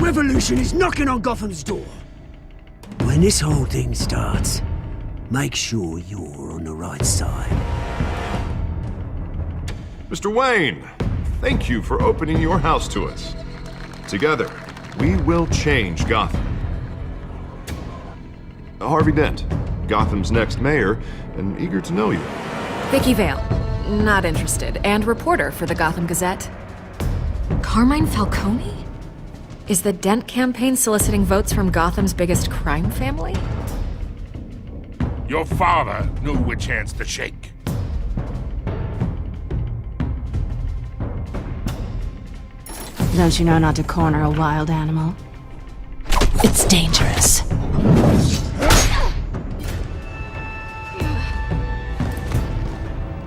revolution is knocking on Gotham's door. When this whole thing starts, make sure you're on the right side. Mr. Wayne, thank you for opening your house to us. Together, we will change Gotham. Harvey Dent, Gotham's next mayor, and eager to know you. Vicky Vale, not interested, and reporter for the Gotham Gazette. Carmine Falcone? Is the Dent campaign soliciting votes from Gotham's biggest crime family? Your father knew which hands to shake. Don't you know not to corner a wild animal? It's dangerous.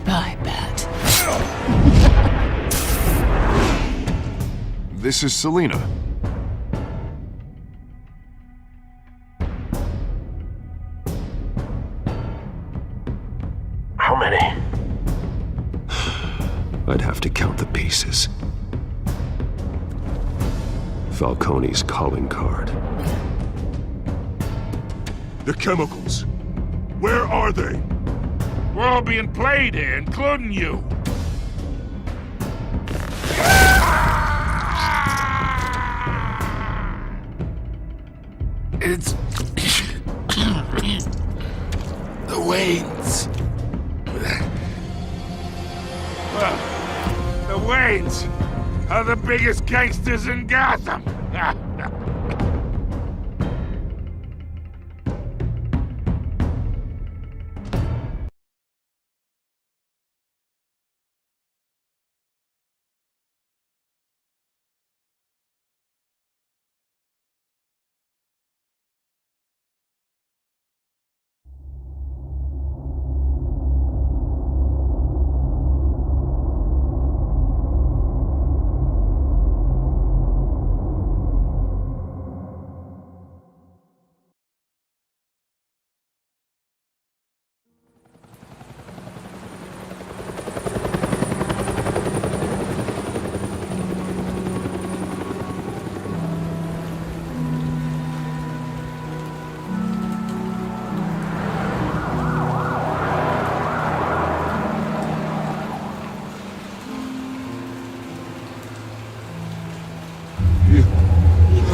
I bet. This is Selina. How many? I'd have to count the pieces. Falcone's calling card. The chemicals. Where are they? We're all being played here, including you. It's... the Waynes. Well, the Waynes are the biggest gangsters in Gotham.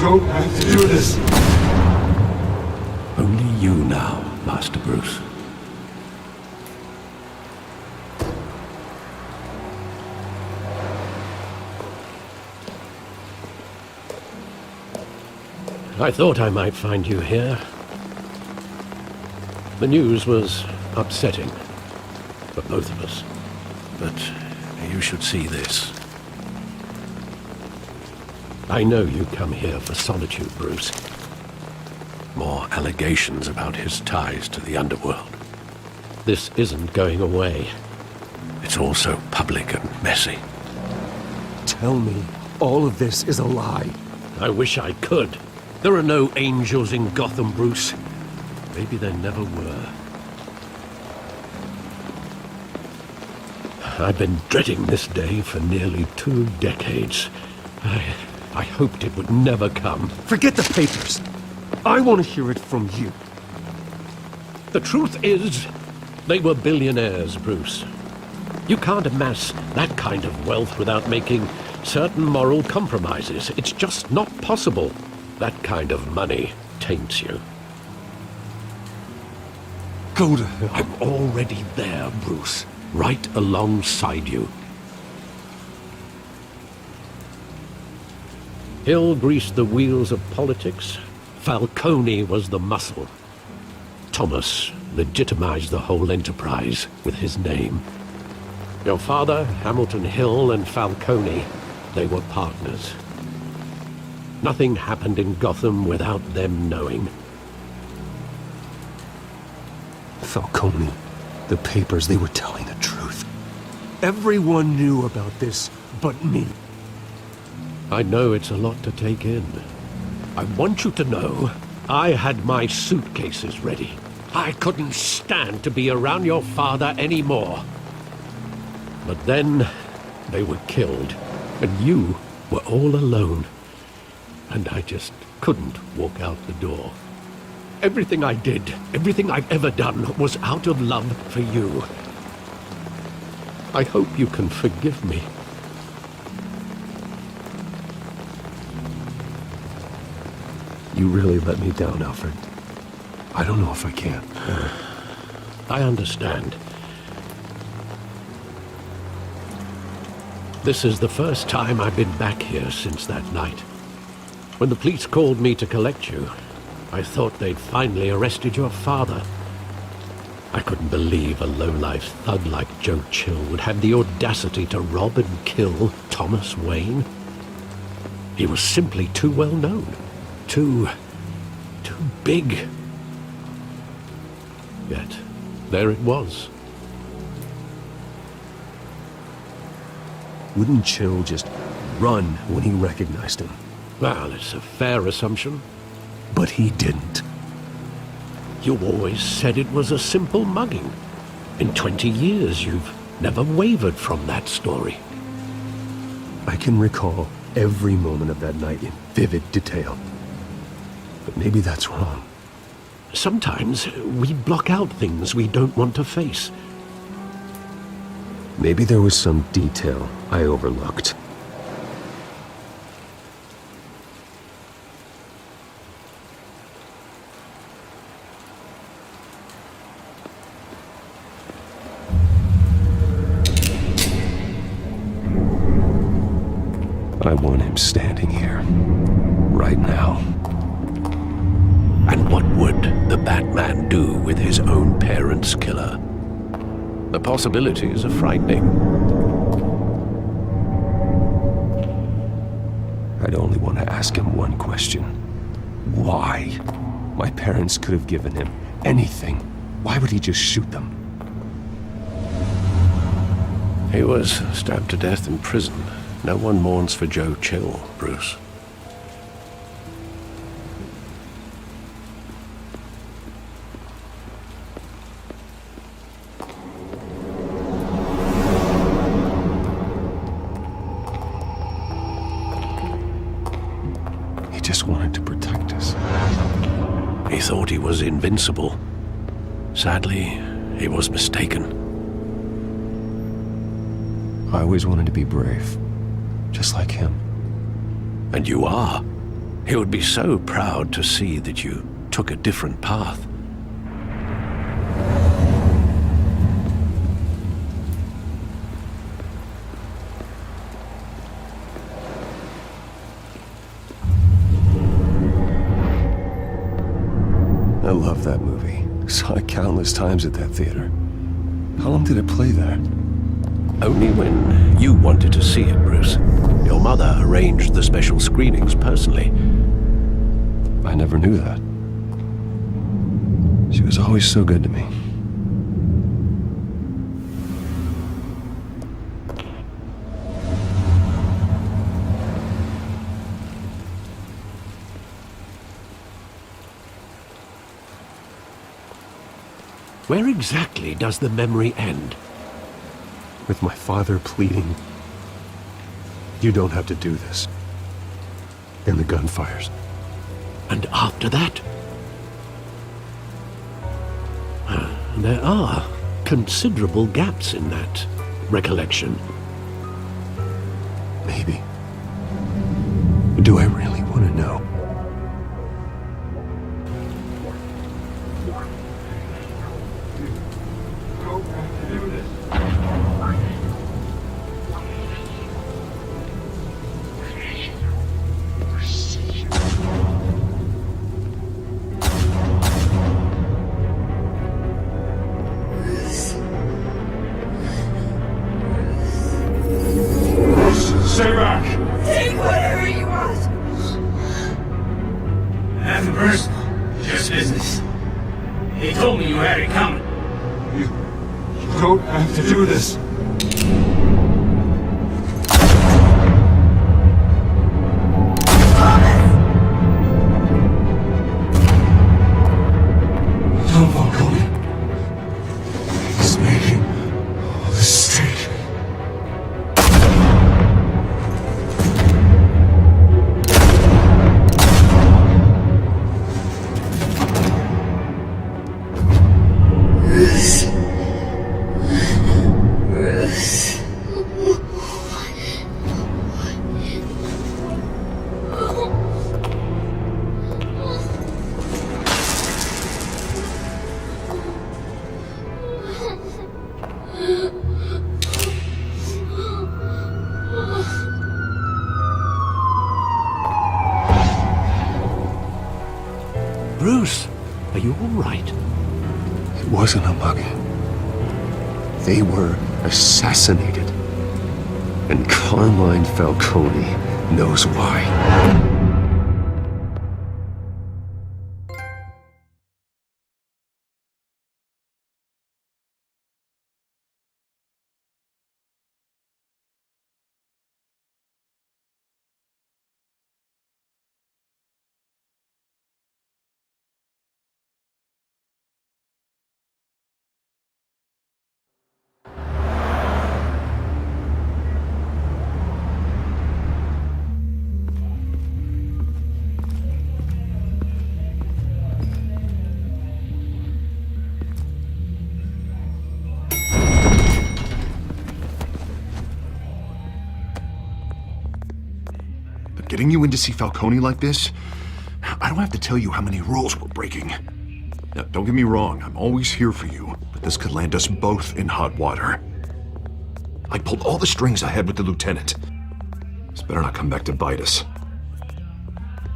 Don't have to do this. Only you now, Master Bruce. I thought I might find you here. The news was upsetting for both of us. But you should see this. I know you come here for solitude, Bruce. More allegations about his ties to the underworld. This isn't going away. It's all so public and messy. Tell me all of this is a lie. I wish I could. There are no angels in Gotham, Bruce. Maybe there never were. I've been dreading this day for nearly 2 decades. I hoped it would never come. Forget the papers. I want to hear it from you. The truth is, they were billionaires, Bruce. You can't amass that kind of wealth without making certain moral compromises. It's just not possible. That kind of money taints you. Go to hell. I'm already there, Bruce. Right alongside you. Hill greased the wheels of politics. Falcone was the muscle. Thomas legitimized the whole enterprise with his name. Your father, Hamilton Hill, and Falcone, they were partners. Nothing happened in Gotham without them knowing. Falcone, the papers, they were telling the truth. Everyone knew about this but me. I know it's a lot to take in. I want you to know I had my suitcases ready. I couldn't stand to be around your father anymore. But then they were killed, and you were all alone. and I just couldn't walk out the door. Everything I did, everything I've ever done, was out of love for you. I hope you can forgive me. You really let me down, Alfred. I don't know if I can. I understand. This is the first time I've been back here since that night. When the police called me to collect you, I thought they'd finally arrested your father. I couldn't believe a low-life thug like Joe Chill would have the audacity to rob and kill Thomas Wayne. He was simply too well known. Too big. Yet, there it was. Wouldn't Chill just run when he recognized him? Well, it's a fair assumption. But he didn't. You always said it was a simple mugging. In 20 years, you've never wavered from that story. I can recall every moment of that night in vivid detail. But maybe that's wrong. Sometimes we block out things we don't want to face. Maybe there was some detail I overlooked. I want him standing here, right now. And what would the Batman do with his own parents' killer? The possibilities are frightening. I'd only want to ask him one question. Why? My parents could have given him anything. Why would he just shoot them? He was stabbed to death in prison. No one mourns for Joe Chill, Bruce. He just wanted to protect us. He thought he was invincible. Sadly, he was mistaken. I always wanted to be brave. Just like him. And you are. He would be so proud to see that you took a different path. I love that movie. Saw it countless times at that theater. How long did it play there? Only when you wanted to see it, Bruce. Your mother arranged the special screenings personally. I never knew that. She was always so good to me. Where exactly does the memory end? With my father pleading, "You don't have to do this." And the gunfires. And after that? There are considerable gaps in that recollection. Maybe. Do I really want to know? Stay back! Take whatever you want. Nothing personal, just business. He told me you had it coming. You don't have to do this. Tom Falcone. He's making a mistake. Bruce, are you all right? It wasn't a mug. They were assassinated. And Carmine Falcone knows why. Getting you in to see Falcone like this? I don't have to tell you how many rules we're breaking. Now, don't get me wrong, I'm always here for you, but this could land us both in hot water. I pulled all the strings I had with the lieutenant. This better not come back to bite us.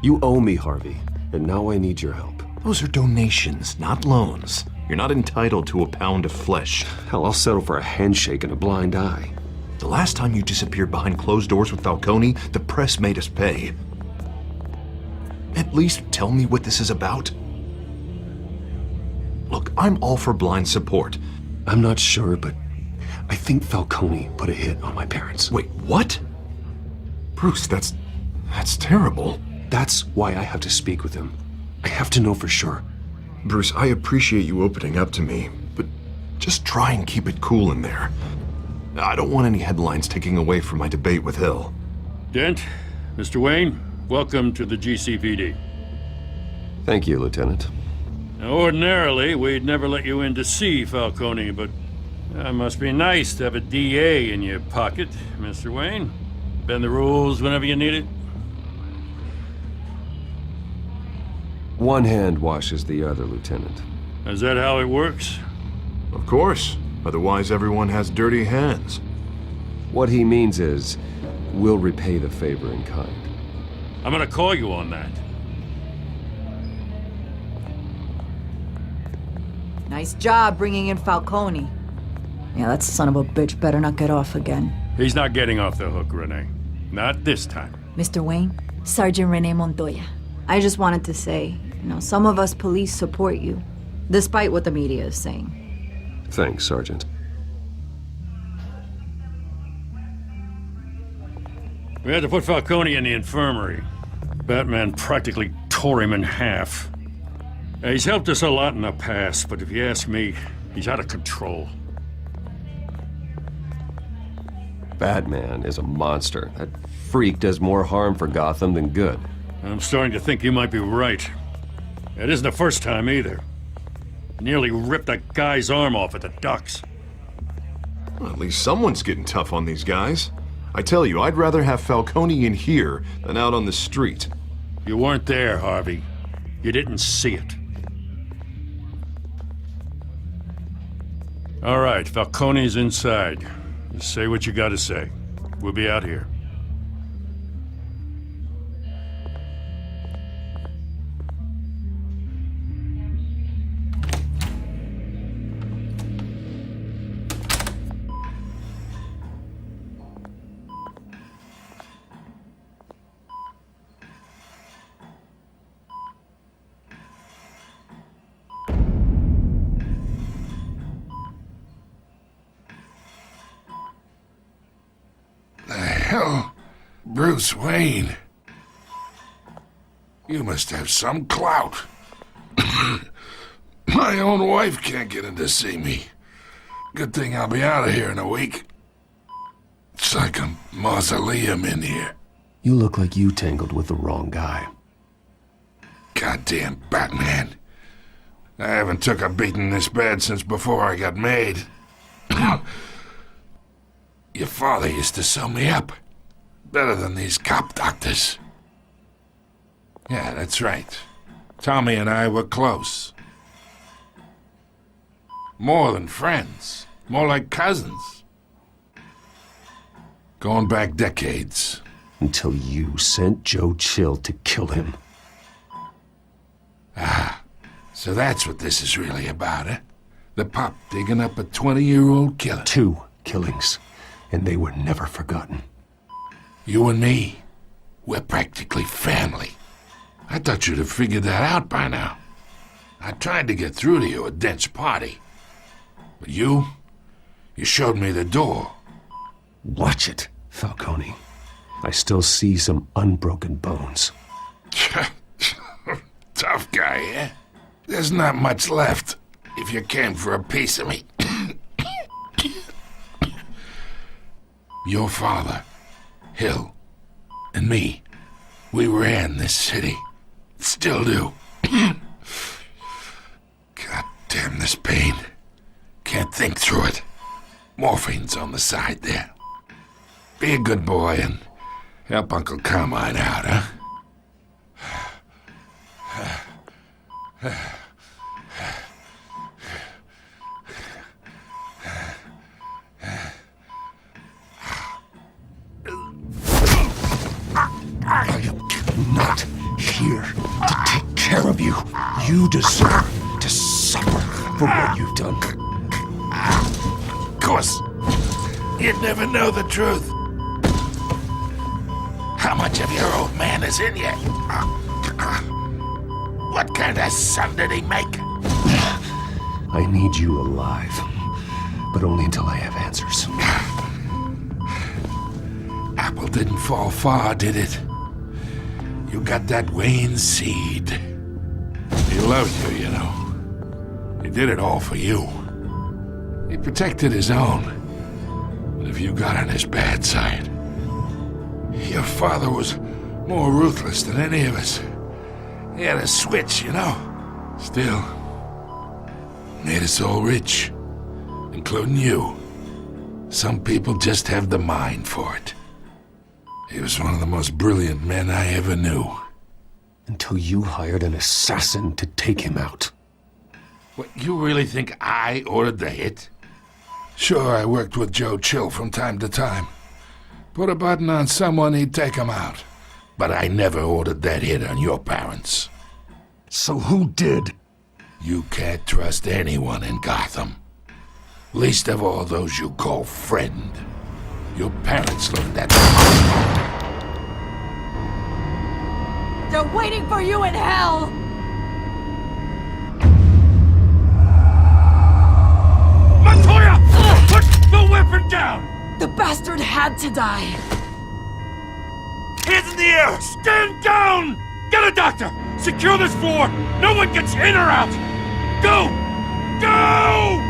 You owe me, Harvey, and now I need your help. Those are donations, not loans. You're not entitled to a pound of flesh. Hell, I'll settle for a handshake and a blind eye. The last time you disappeared behind closed doors with Falcone, the press made us pay. At least tell me what this is about. Look, I'm all for blind support. I'm not sure, but I think Falcone put a hit on my parents. Wait, what? Bruce, that's terrible. That's why I have to speak with him. I have to know for sure. Bruce, I appreciate you opening up to me, but just try and keep it cool in there. I don't want any headlines taking away from my debate with Hill. Dent, Mr. Wayne, welcome to the GCPD. Thank you, Lieutenant. Now, ordinarily, we'd never let you in to see Falcone, but it must be nice to have a DA in your pocket, Mr. Wayne. Bend the rules whenever you need it. One hand washes the other, Lieutenant. Is that how it works? Of course. Otherwise, everyone has dirty hands. What he means is, we'll repay the favor in kind. I'm gonna call you on that. Nice job bringing in Falcone. Yeah, that son of a bitch better not get off again. He's not getting off the hook, Renee. Not this time. Mr. Wayne, Sergeant Renee Montoya. I just wanted to say, some of us police support you, despite what the media is saying. Thanks, Sergeant. We had to put Falcone in the infirmary. Batman practically tore him in half. He's helped us a lot in the past, but if you ask me, he's out of control. Batman is a monster. That freak does more harm for Gotham than good. I'm starting to think you might be right. It isn't the first time either. Nearly ripped a guy's arm off at the docks. Well, at least someone's getting tough on these guys. I tell you, I'd rather have Falcone in here than out on the street. You weren't there, Harvey. You didn't see it. All right, Falcone's inside. Just say what you gotta say. We'll be out here. Hell, Bruce Wayne. You must have some clout. My own wife can't get in to see me. Good thing I'll be out of here in a week. It's like a mausoleum in here. You look like you tangled with the wrong guy. Goddamn Batman. I haven't took a beating this bad since before I got made. Your father used to sew me up. Better than these cop doctors. Yeah, that's right. Tommy and I were close. More than friends. More like cousins. Going back decades. Until you sent Joe Chill to kill him. Ah. So that's what this is really about, eh? The pup digging up a 20-year-old killer. 2 killings, and they were never forgotten. You and me, we're practically family. I thought you'd have figured that out by now. I tried to get through to you at Dent's party. But you showed me the door. Watch it, Falcone. I still see some unbroken bones. Tough guy, eh? There's not much left, if you came for a piece of me. Your father, Hill, and me, we ran this city. Still do. God damn this pain. Can't think through it. Morphine's on the side there. Be a good boy and help Uncle Carmine out, huh? I am not here to take care of you. You deserve to suffer for what you've done. Of course, you'd never know the truth. How much of your old man is in you? What kind of son did he make? I need you alive, but only until I have answers. Apple didn't fall far, did it? You got that Wayne seed. He loved you, you know. He did it all for you. He protected his own. But if you got on his bad side, your father was more ruthless than any of us. He had a switch, you know. Still, made us all rich, including you. Some people just have the mind for it. He was one of the most brilliant men I ever knew. Until you hired an assassin to take him out. What, you really think I ordered the hit? Sure, I worked with Joe Chill from time to time. Put a button on someone, he'd take him out. But I never ordered that hit on your parents. So who did? You can't trust anyone in Gotham. Least of all those you call friend. Your parents learned that. They're waiting for you in hell! Montoya! Put the weapon down! The bastard had to die! Hands in the air! Stand down! Get a doctor! Secure this floor! No one gets in or out! Go! Go!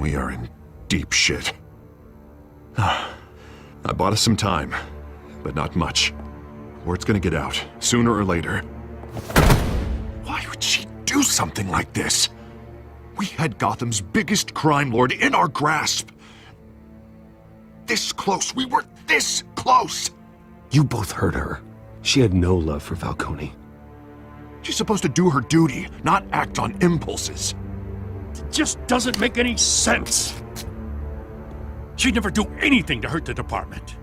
We are in deep shit. I bought us some time, but not much. Word's gonna get out, sooner or later. Why would she do something like this? We had Gotham's biggest crime lord in our grasp. This close, we were this close! You both hurt her. She had no love for Falcone. She's supposed to do her duty, not act on impulses. It just doesn't make any sense. She'd never do anything to hurt the department.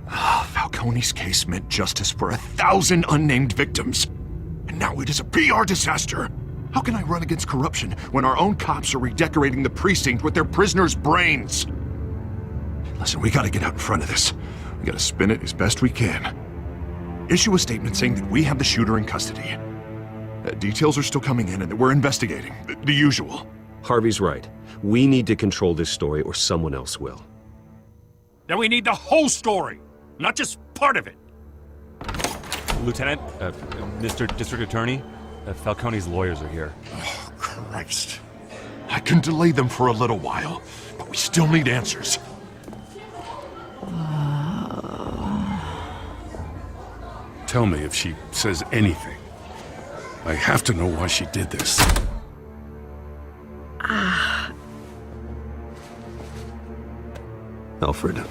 Falcone's case meant justice for 1,000 unnamed victims. And now it is a PR disaster. How can I run against corruption when our own cops are redecorating the precinct with their prisoners' brains? Listen, we gotta get out in front of this. We gotta spin it as best we can. Issue a statement saying that we have the shooter in custody. Details are still coming in and that we're investigating. The usual. Harvey's right. We need to control this story or someone else will. Then we need the whole story, not just part of it. Lieutenant, Mr. District Attorney, Falcone's lawyers are here. Oh, Christ. I can delay them for a little while, but we still need tell me if she says anything. I have to know why she did this. Alfred,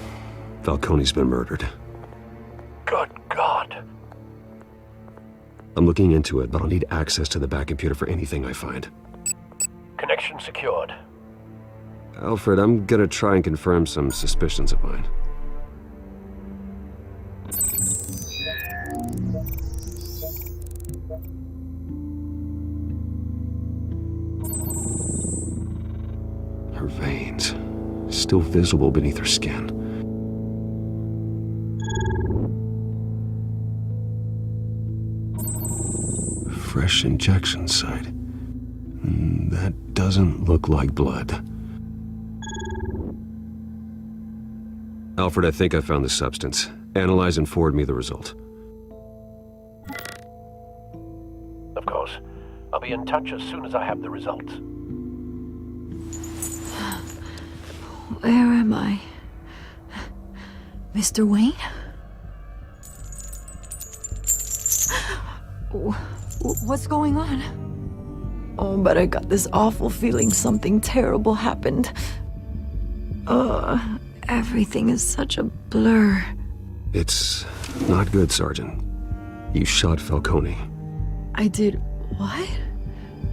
Falcone's been murdered. Good God. I'm looking into it, but I'll need access to the back computer for anything I find. Connection secured. Alfred, I'm gonna try and confirm some suspicions of mine. Her veins, still visible beneath her skin. Fresh injection site. That doesn't look like blood. Alfred, I think I found the substance. Analyze and forward me the result. Of course. I'll be in touch as soon as I have the results. Where am I? Mr. Wayne? What's going on? Oh, but I got this awful feeling something terrible happened. Everything is such a blur. It's not good, Sergeant. You shot Falcone. I did what?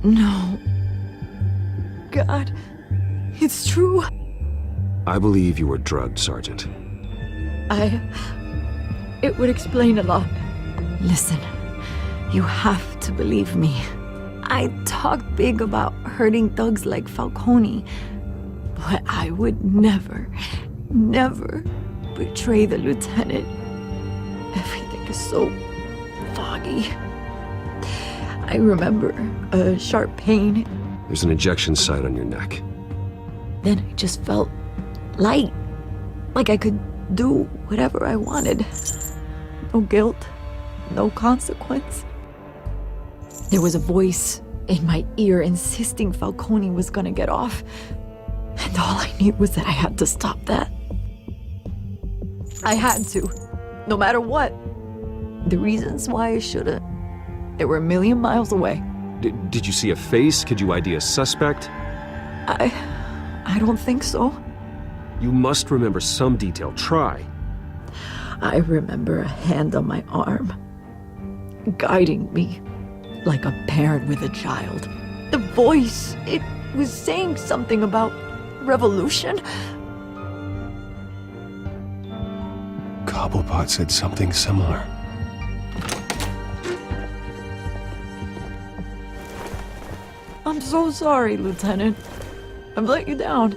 No. God, it's true. I believe you were drugged, Sergeant. It would explain a lot. Listen, you have to believe me. I talk big about hurting thugs like Falcone, but I would never betray the lieutenant. Everything is so foggy. I remember a sharp pain. There's an injection site on your neck. Then I just felt light, like I could do whatever I wanted. No guilt, no consequence. There was a voice in my ear insisting Falcone was gonna get off. And all I knew was that I had to stop that. I had to, no matter what. The reasons why I shouldn't, they were a million miles away. Did you see a face? Could you ID a suspect? I don't think so. You must remember some detail. Try. I remember a hand on my arm, guiding me like a parent with a child. The voice, it was saying something about revolution. Cobblepot said something similar. I'm so sorry, Lieutenant. I've let you down.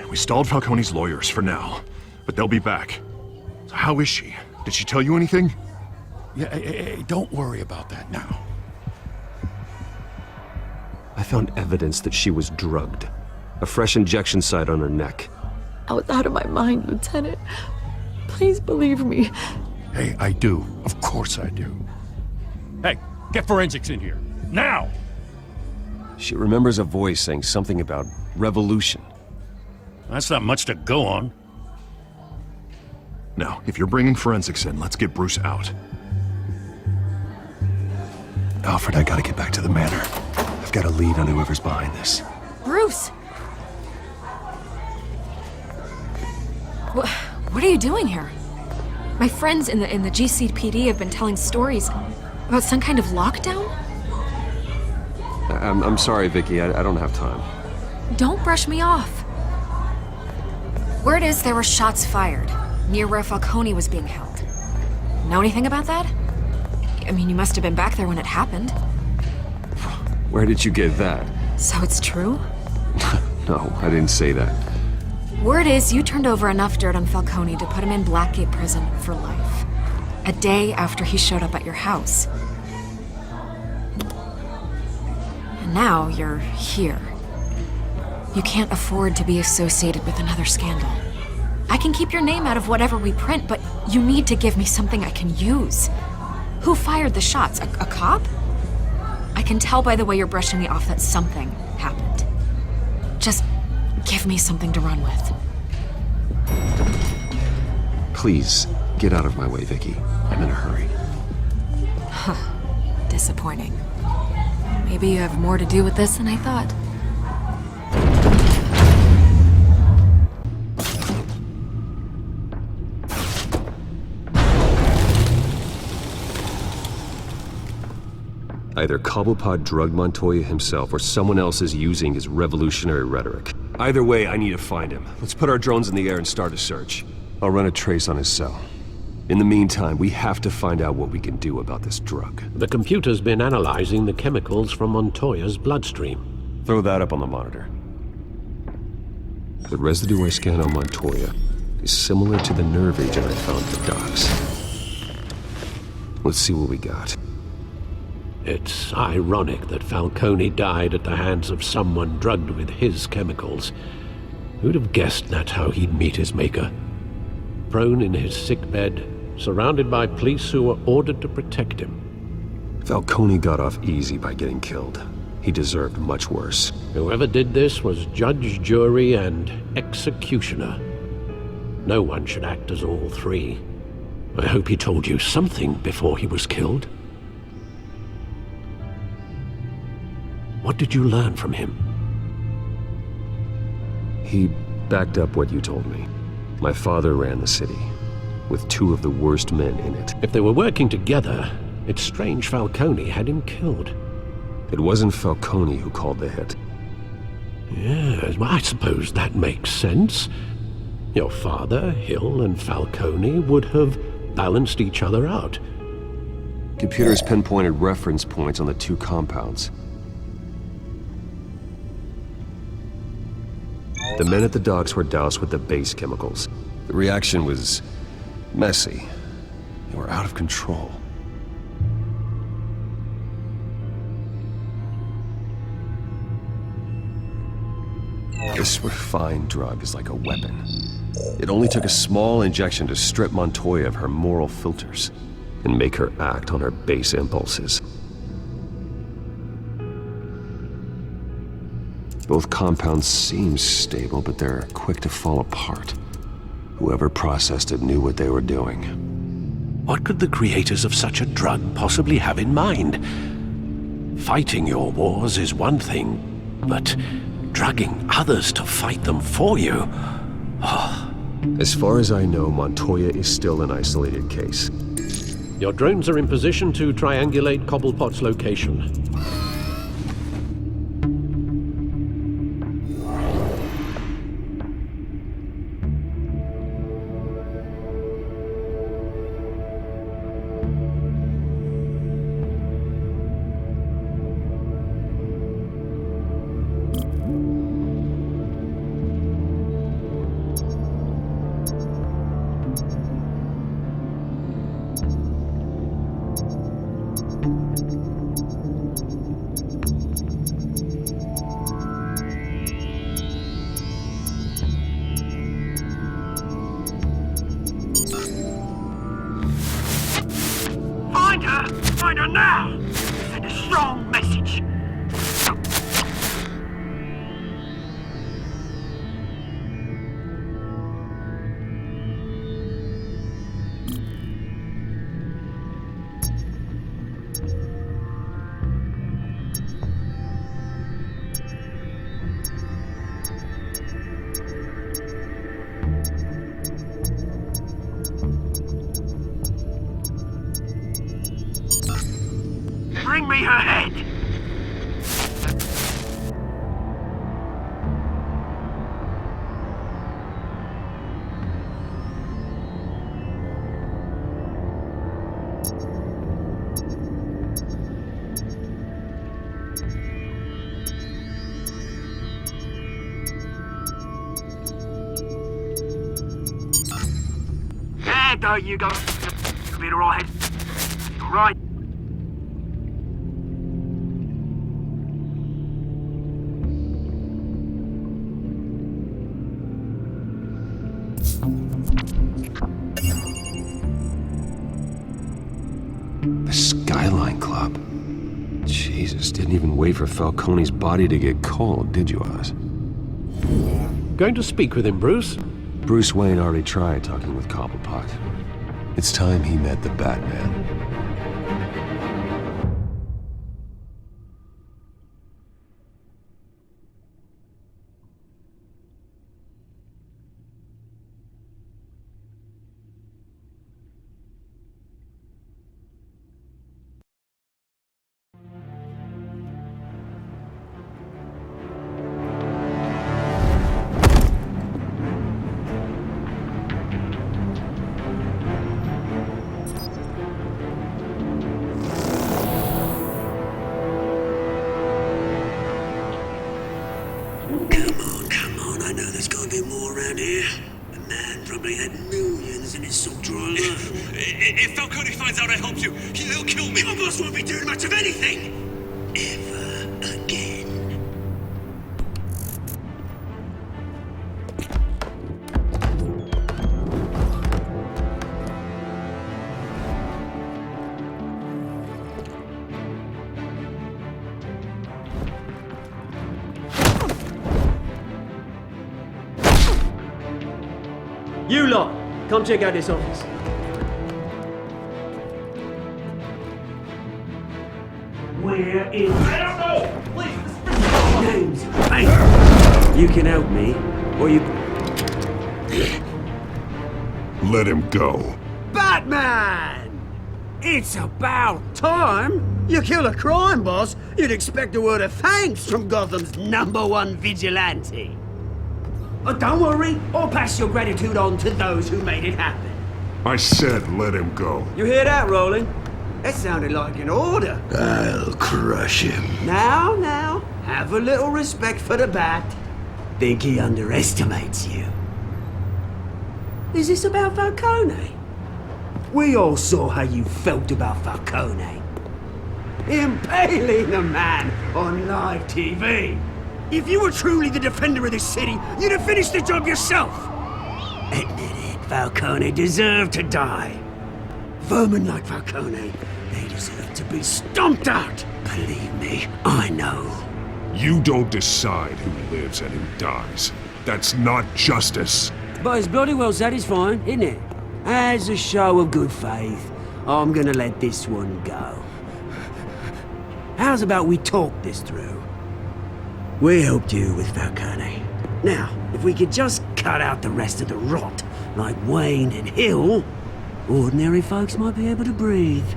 We stalled Falcone's lawyers for now, but they'll be back. So how is she? Did she tell you anything? Yeah, hey, don't worry about that now. I found evidence that she was drugged. A fresh injection site on her neck. I was out of my mind, Lieutenant. Please believe me. Hey, I do. Of course I do. Hey, get forensics in here. Now! She remembers a voice saying something about revolution. That's not much to go on. Now, if you're bringing forensics in, let's get Bruce out. Alfred, I gotta get back to the manor. I've got a lead on whoever's behind this. Bruce! What are you doing here? My friends in the GCPD have been telling stories about some kind of lockdown? I'm sorry, Vicky. I don't have time. Don't brush me off. Word is there were shots fired near where Falcone was being held. Know anything about that? I mean, you must have been back there when it happened. Where did you get that? So it's true? No, I didn't say that. Word is you turned over enough dirt on Falcone to put him in Blackgate Prison for life. A day after he showed up at your house. And now you're here. You can't afford to be associated with another scandal. I can keep your name out of whatever we print, but you need to give me something I can use. Who fired the shots? A cop? I can tell by the way you're brushing me off that something happened. Just give me something to run with. Please, get out of my way, Vicky. I'm in a hurry. Disappointing. Maybe you have more to do with this than I thought. Either Cobblepot drugged Montoya himself or someone else is using his revolutionary rhetoric. Either way, I need to find him. Let's put our drones in the air and start a search. I'll run a trace on his cell. In the meantime, we have to find out what we can do about this drug. The computer's been analyzing the chemicals from Montoya's bloodstream. Throw that up on the monitor. The residue I scanned on Montoya is similar to the nerve agent I found at the docks. Let's see what we got. It's ironic that Falcone died at the hands of someone drugged with his chemicals. Who'd have guessed that's how he'd meet his maker? Prone in his sickbed, surrounded by police who were ordered to protect him. Falcone got off easy by getting killed. He deserved much worse. Whoever did this was judge, jury, and executioner. No one should act as all three. I hope he told you something before he was killed. What did you learn from him? He backed up what you told me. My father ran the city, with two of the worst men in it. If they were working together, it's strange Falcone had him killed. It wasn't Falcone who called the hit. Yes, well, I suppose that makes sense. Your father, Hill, and Falcone would have balanced each other out. Computers pinpointed reference points on the two compounds. The men at the docks were doused with the base chemicals. The reaction was messy. They were out of control. This refined drug is like a weapon. It only took a small injection to strip Montoya of her moral filters and make her act on her base impulses. Both compounds seem stable, but they're quick to fall apart. Whoever processed it knew what they were doing. What could the creators of such a drug possibly have in mind? Fighting your wars is one thing, but drugging others to fight them for you? Oh. As far as I know, Montoya is still an isolated case. Your drones are in position to triangulate Cobblepot's location. Find her now! Send a strong message. Bring me her head! There you go. You'll be alright. Right. The Skyline Club. Jesus, didn't even wait for Falcone's body to get cold, did you, Oz? Going to speak with him, Bruce? Bruce Wayne already tried talking with Cobblepot. It's time he met the Batman. I know there's gotta be more around here. The man probably had millions in his salt drawer alone. If Falcone finds out I helped you, he'll kill me. Your boss won't be doing much of anything! Ever again. You lot, come check out this office. Where is... I don't know! Please, names, hey! You can help me, or you... Let him go. Batman! It's about time! You kill a crime boss, you'd expect a word of thanks from Gotham's #1 vigilante. Oh, don't worry, I'll pass your gratitude on to those who made it happen. I said let him go. You hear that, Roland? That sounded like an order. I'll crush him. Now, have a little respect for the Bat. Think he underestimates you. Is this about Falcone? We all saw how you felt about Falcone. Impaling a man on live TV. If you were truly the defender of this city, you'd have finished the job yourself. Admit it, Falcone deserved to die. Vermin like Falcone, they deserve to be stomped out. Believe me, I know. You don't decide who lives and who dies. That's not justice. But it's bloody well satisfying, isn't it? As a show of good faith, I'm gonna let this one go. How's about we talk this through? We helped you with Falcone. Now, if we could just cut out the rest of the rot, like Wayne and Hill, ordinary folks might be able to breathe.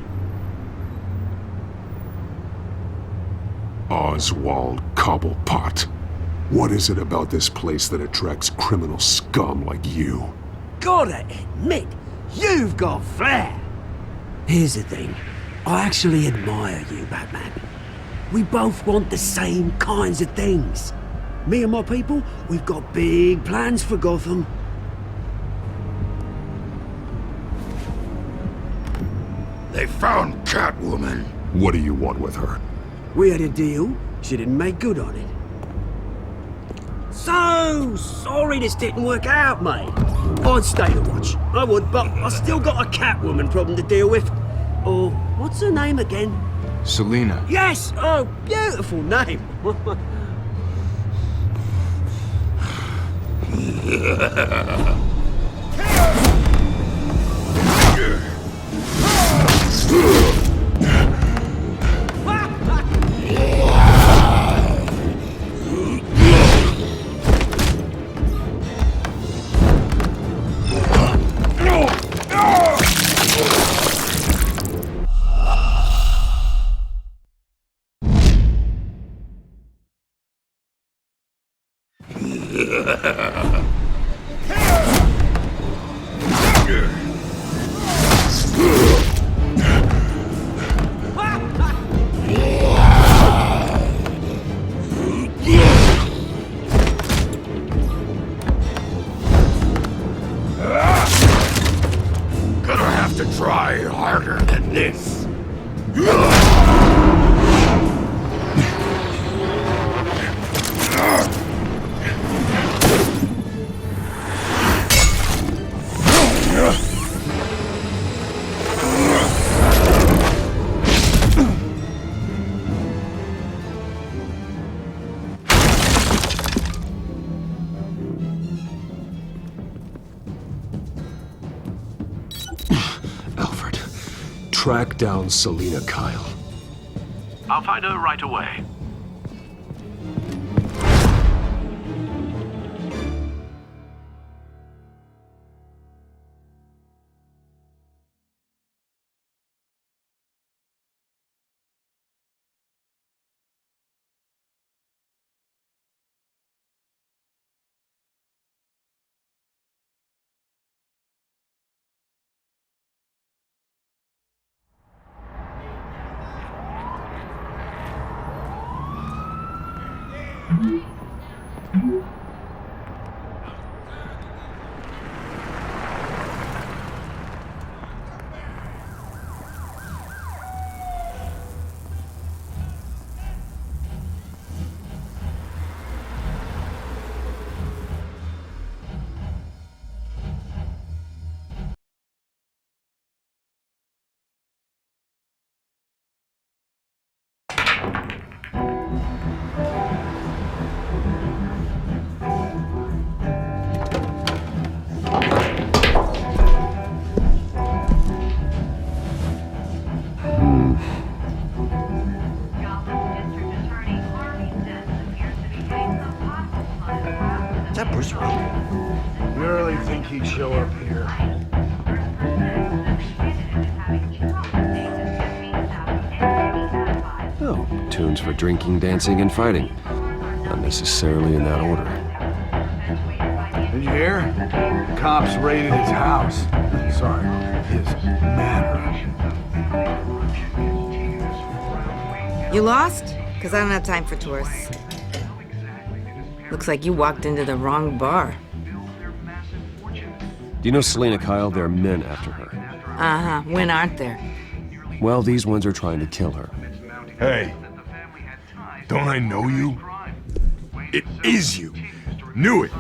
Oswald Cobblepot. What is it about this place that attracts criminal scum like you? Gotta admit, you've got flair. Here's the thing. I actually admire you, Batman. We both want the same kinds of things. Me and my people, we've got big plans for Gotham. They found Catwoman. What do you want with her? We had a deal. She didn't make good on it. So sorry this didn't work out, mate. I'd stay to watch. I would, but I still got a Catwoman problem to deal with. Or, what's her name again? Selina. Yes! Oh, beautiful name. Gonna have to try harder than this. Alfred, track down Selina Kyle. I'll find her right away. that Bruce Wayne? You really think he'd show up here? Oh, tunes for drinking, dancing, and fighting. Not necessarily in that order. Did you hear? The cops raided his house. Sorry, his manor. You lost? Because I don't have time for tourists. Looks like you walked into the wrong bar. Do you know Selina, Kyle? There are men after her. Uh-huh. When aren't there? Well, these ones are trying to kill her. Hey, don't I know you? It is you. Knew it.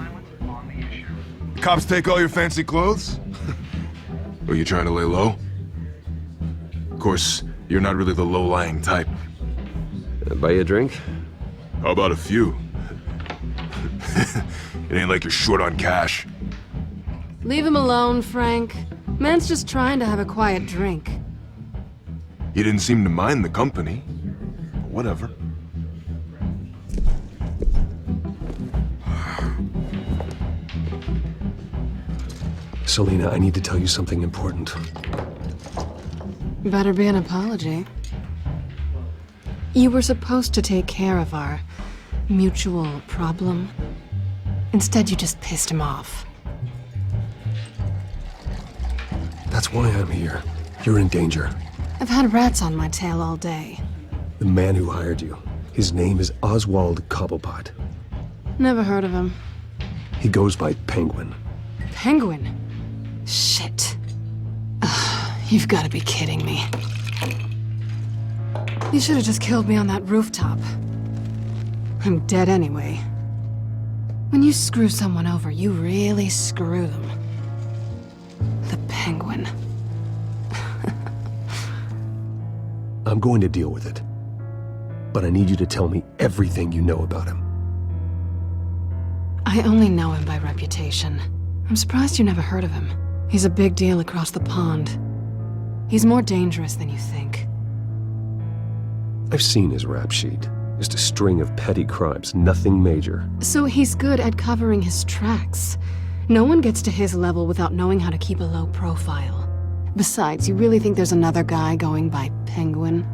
The cops take all your fancy clothes? Were you trying to lay low? Of course, you're not really the low-lying type. Buy you a drink? How about a few? It ain't like you're short on cash. Leave him alone, Frank. Man's just trying to have a quiet drink. He didn't seem to mind the company. But whatever. Selina, I need to tell you something important. Better be an apology. You were supposed to take care of our mutual problem. Instead, you just pissed him off. That's why I'm here. You're in danger. I've had rats on my tail all day. The man who hired you. His name is Oswald Cobblepot. Never heard of him. He goes by Penguin. Penguin? Shit. Ugh, you've got to be kidding me. You should have just killed me on that rooftop. I'm dead anyway. When you screw someone over, you really screw them. The Penguin. I'm going to deal with it. But I need you to tell me everything you know about him. I only know him by reputation. I'm surprised you never heard of him. He's a big deal across the pond. He's more dangerous than you think. I've seen his rap sheet. Just a string of petty crimes, nothing major. So he's good at covering his tracks. No one gets to his level without knowing how to keep a low profile. Besides, you really think there's another guy going by Penguin?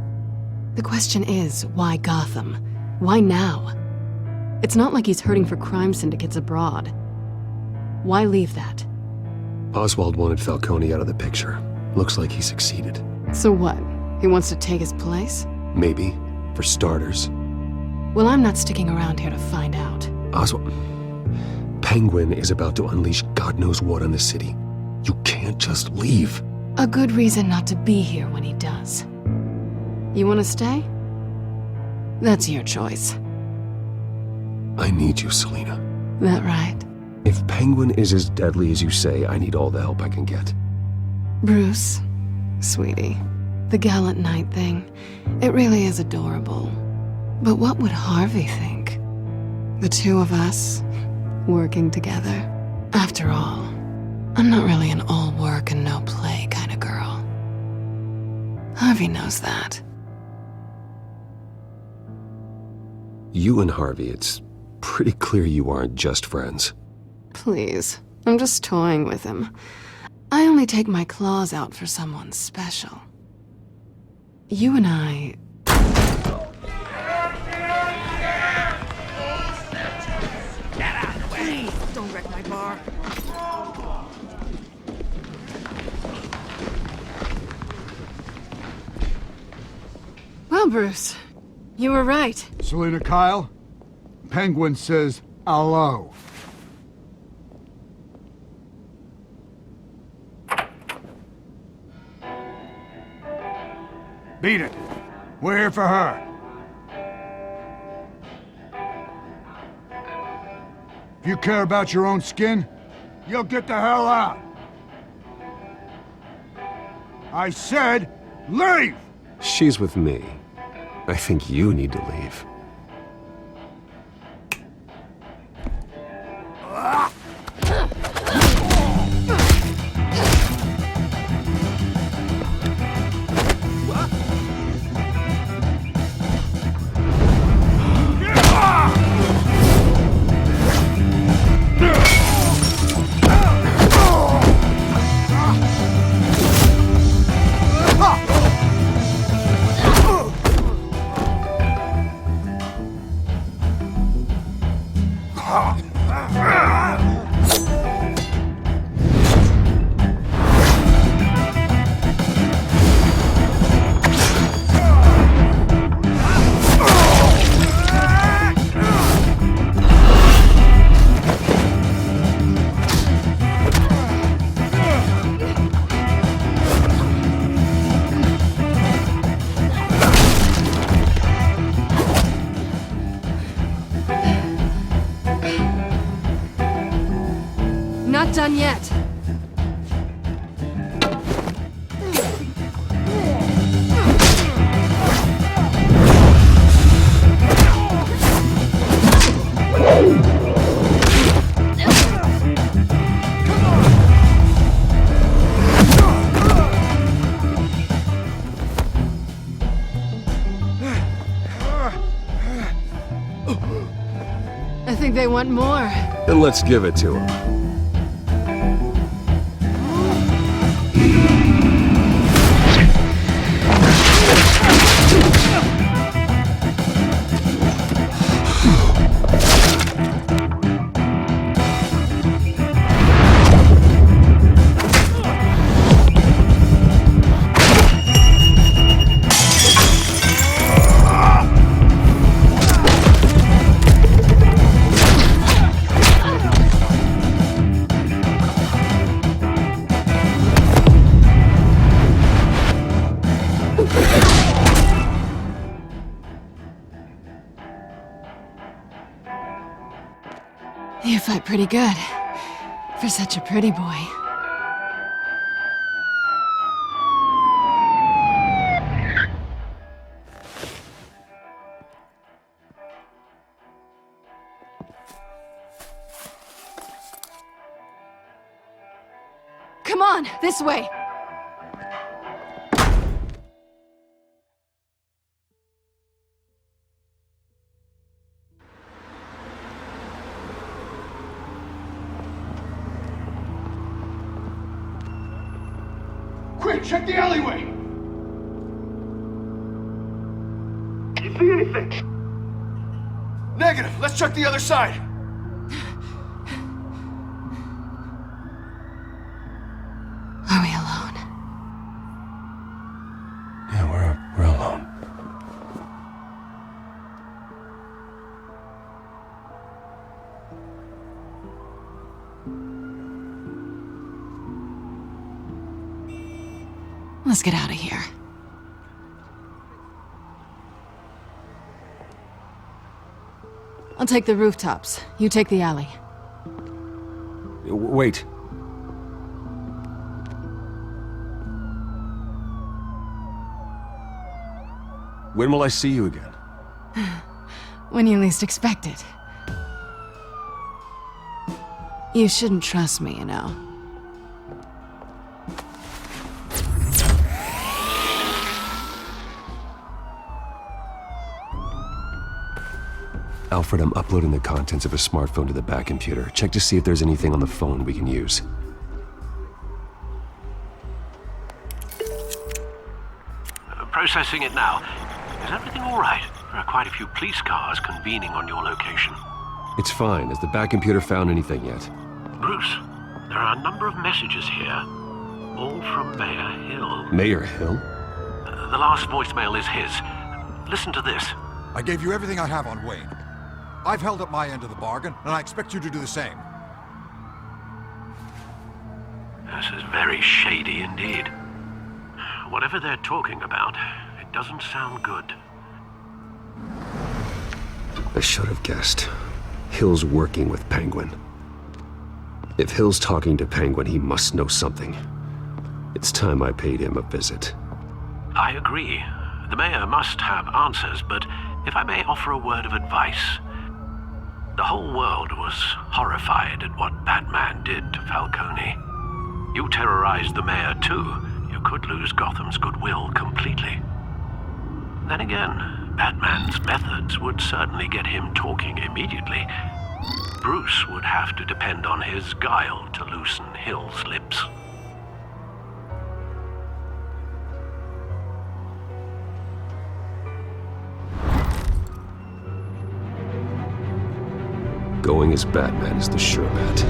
The question is, why Gotham? Why now? It's not like he's hurting for crime syndicates abroad. Why leave that? Oswald wanted Falcone out of the picture. Looks like he succeeded. So what? He wants to take his place? Maybe. For starters. Well, I'm not sticking around here to find out. Oswald... Penguin is about to unleash God knows what on the city. You can't just leave. A good reason not to be here when he does. You want to stay? That's your choice. I need you, Selina. That right? If Penguin is as deadly as you say, I need all the help I can get. Bruce, sweetie, the gallant knight thing, it really is adorable. But what would Harvey think? The two of us, working together. After all, I'm not really an all work and no play kind of girl. Harvey knows that. You and Harvey, it's pretty clear you aren't just friends. Please, I'm just toying with him. I only take my claws out for someone special. You and I... Get out of the way! Please, don't wreck my bar. Well, Bruce, you were right. Selina, Kyle, Penguin says hello. Beat it. We're here for her. If you care about your own skin, you'll get the hell out. I said, leave! She's with me. I think you need to leave. Not done yet. I think they want more. Then let's give it to them. You fight pretty good. For such a pretty boy. Come on, this way! Quick, check the alleyway! You see anything? Negative. Let's check the other side. Are we alone? Yeah, we're alone. Let's get out of here. I'll take the rooftops. You take the alley. Wait. When will I see you again? When you least expect it. You shouldn't trust me, you know. Alfred, I'm uploading the contents of a smartphone to the back computer. Check to see if there's anything on the phone we can use. Processing it now. Is everything all right? There are quite a few police cars convening on your location. It's fine. Has the back computer found anything yet? Bruce, there are a number of messages here. All from Mayor Hill. Mayor Hill? The last voicemail is his. Listen to this. I gave you everything I have on Wayne. I've held up my end of the bargain, and I expect you to do the same. This is very shady indeed. Whatever they're talking about, it doesn't sound good. I should have guessed. Hill's working with Penguin. If Hill's talking to Penguin, he must know something. It's time I paid him a visit. I agree. The mayor must have answers, but if I may offer a word of advice. The whole world was horrified at what Batman did to Falcone. You terrorized the mayor too. You could lose Gotham's goodwill completely. Then again, Batman's methods would certainly get him talking immediately. Bruce would have to depend on his guile to loosen Hill's lips. Going as Batman is the sure bet.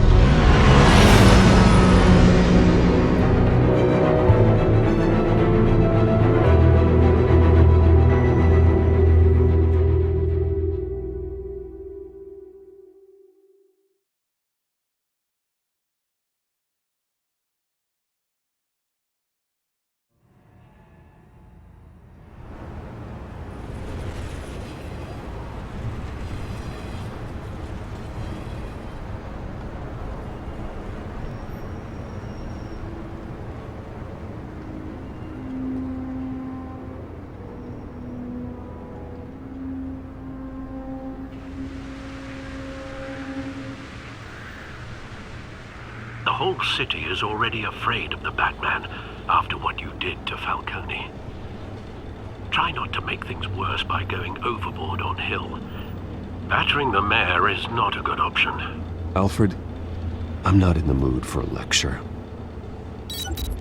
The whole city is already afraid of the Batman after what you did to Falcone. Try not to make things worse by going overboard on Hill. Battering the mayor is not a good option. Alfred, I'm not in the mood for a lecture.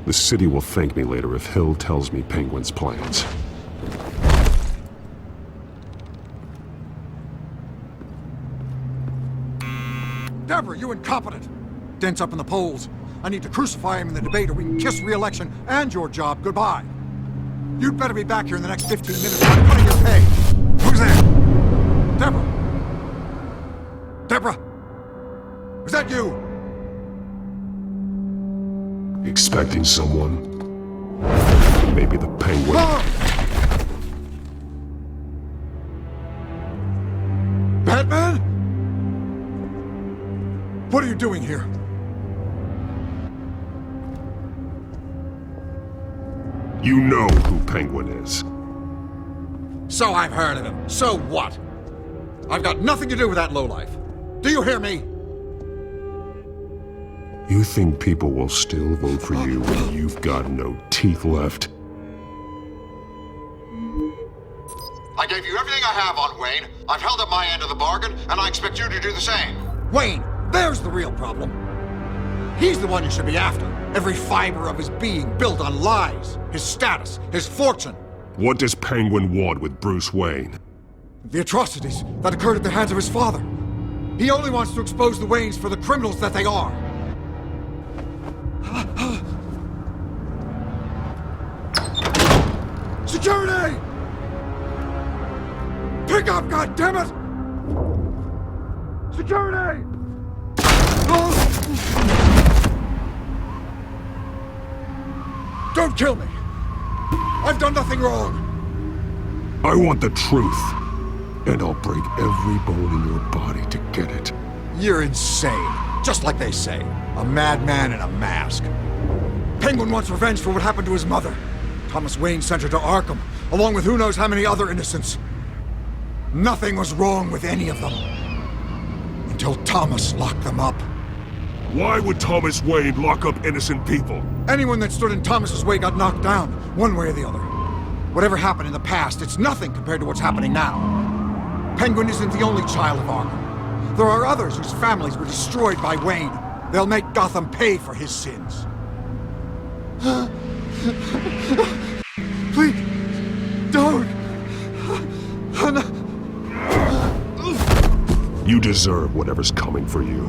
The city will thank me later if Hill tells me Penguin's plans. Deborah, you incompetent! Dent's up in the polls. I need to crucify him in the debate or we can kiss re-election and your job goodbye. You'd better be back here in the next 15 minutes. I'm putting your pay. Who's there? Deborah! Deborah! Is that you? Expecting someone? Maybe the Penguin. Batman? What are you doing here? You know who Penguin is. So I've heard of him. So what? I've got nothing to do with that lowlife. Do you hear me? You think people will still vote for you when you've got no teeth left? I gave you everything I have on Wayne. I've held up my end of the bargain, and I expect you to do the same. Wayne, there's the real problem. He's the one you should be after. Every fiber of his being built on lies, his status, his fortune. What does Penguin want with Bruce Wayne? The atrocities that occurred at the hands of his father. He only wants to expose the Waynes for the criminals that they are. Security! Pick up, goddammit! Security! Don't kill me! I've done nothing wrong! I want the truth, and I'll break every bone in your body to get it. You're insane. Just like they say. A madman in a mask. Penguin wants revenge for what happened to his mother. Thomas Wayne sent her to Arkham, along with who knows how many other innocents. Nothing was wrong with any of them. Until Thomas locked them up. Why would Thomas Wayne lock up innocent people? Anyone that stood in Thomas's way got knocked down, one way or the other. Whatever happened in the past, it's nothing compared to what's happening now. Penguin isn't the only child of Arkham. There are others whose families were destroyed by Wayne. They'll make Gotham pay for his sins. Please, don't. You deserve whatever's coming for you.